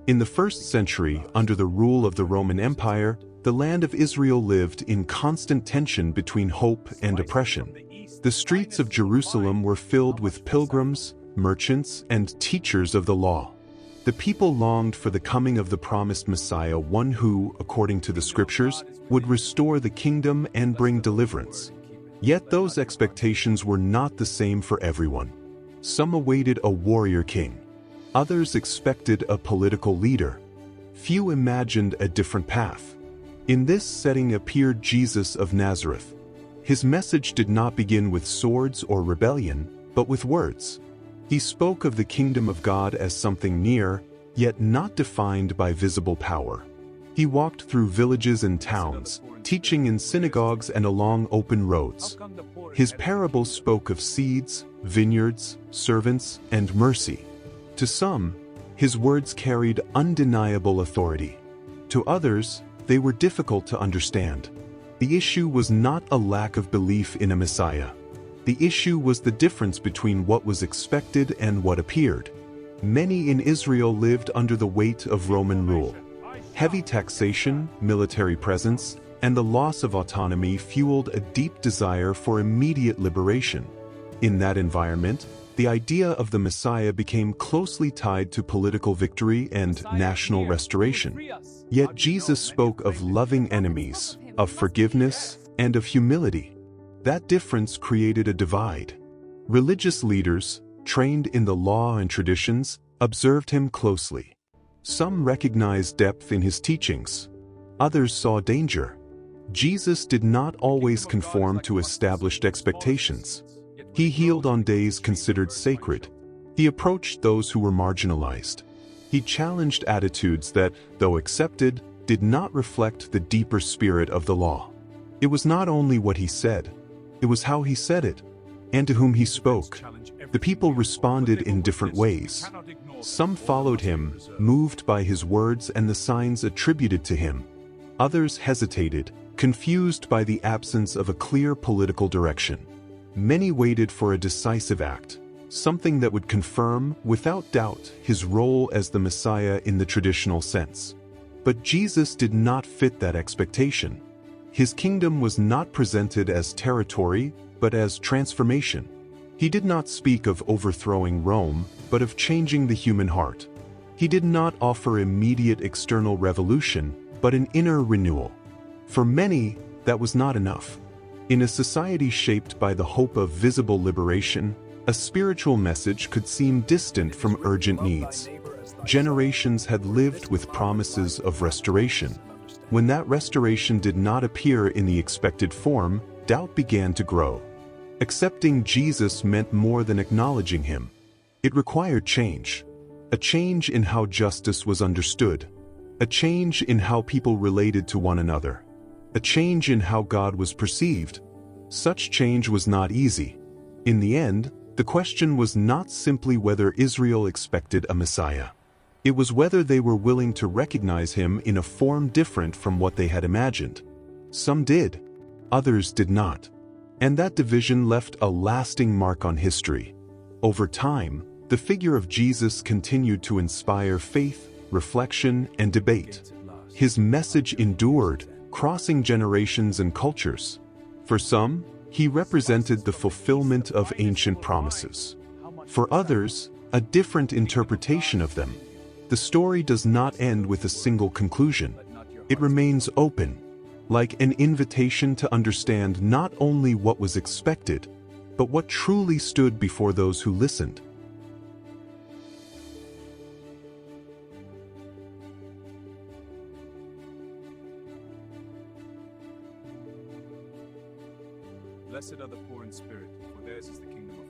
In the first century, under the rule of the Roman Empire, the land of Israel lived in constant tension between hope and oppression. The streets of Jerusalem were filled with pilgrims, merchants, and teachers of the law. The people longed for the coming of the promised Messiah, one who, according to the scriptures, would restore the kingdom and bring deliverance. Yet those expectations were not the same for everyone. Some awaited a warrior king. Others expected a political leader. Few imagined a different path. In this setting appeared Jesus of Nazareth. His message did not begin with swords or rebellion, but with words. He spoke of the kingdom of God as something near, yet not defined by visible power. He walked through villages and towns, teaching in synagogues and along open roads. His parables spoke of seeds, vineyards, servants, and mercy. To some, his words carried undeniable authority. To others, they were difficult to understand. The issue was not a lack of belief in a Messiah. The issue was the difference between what was expected and what appeared. Many in Israel lived under the weight of Roman rule. Heavy taxation, military presence, and the loss of autonomy fueled a deep desire for immediate liberation. In that environment, the idea of the Messiah became closely tied to political victory and national restoration. Yet Jesus spoke of loving enemies, of forgiveness, and of humility. That difference created a divide. Religious leaders, trained in the law and traditions, observed him closely. Some recognized depth in his teachings. Others saw danger. Jesus did not always conform to established expectations. He healed on days considered sacred. He approached those who were marginalized. He challenged attitudes that, though accepted, did not reflect the deeper spirit of the law. It was not only what he said, it was how he said it, and to whom he spoke. The people responded in different ways. Some followed him, moved by his words and the signs attributed to him. Others hesitated, confused by the absence of a clear political direction. Many waited for a decisive act, something that would confirm, without doubt, his role as the Messiah in the traditional sense. But Jesus did not fit that expectation. His kingdom was not presented as territory, but as transformation. He did not speak of overthrowing Rome, but of changing the human heart. He did not offer immediate external revolution, but an inner renewal. For many, that was not enough. In a society shaped by the hope of visible liberation, a spiritual message could seem distant from urgent needs. Generations had lived with promises of restoration. When that restoration did not appear in the expected form, doubt began to grow. Accepting Jesus meant more than acknowledging him. It required change. A change in how justice was understood. A change in how people related to one another. A change in how God was perceived. Such change was not easy. In the end, the question was not simply whether Israel expected a Messiah. It was whether they were willing to recognize him in a form different from what they had imagined. Some did, others did not. And that division left a lasting mark on history. Over time, the figure of Jesus continued to inspire faith, reflection, and debate. His message endured, crossing generations and cultures. For some, he represented the fulfillment of ancient promises. For others, a different interpretation of them. The story does not end with a single conclusion. It remains open, like an invitation to understand not only what was expected, but what truly stood before those who listened. Blessed are the poor in spirit, for theirs is the kingdom of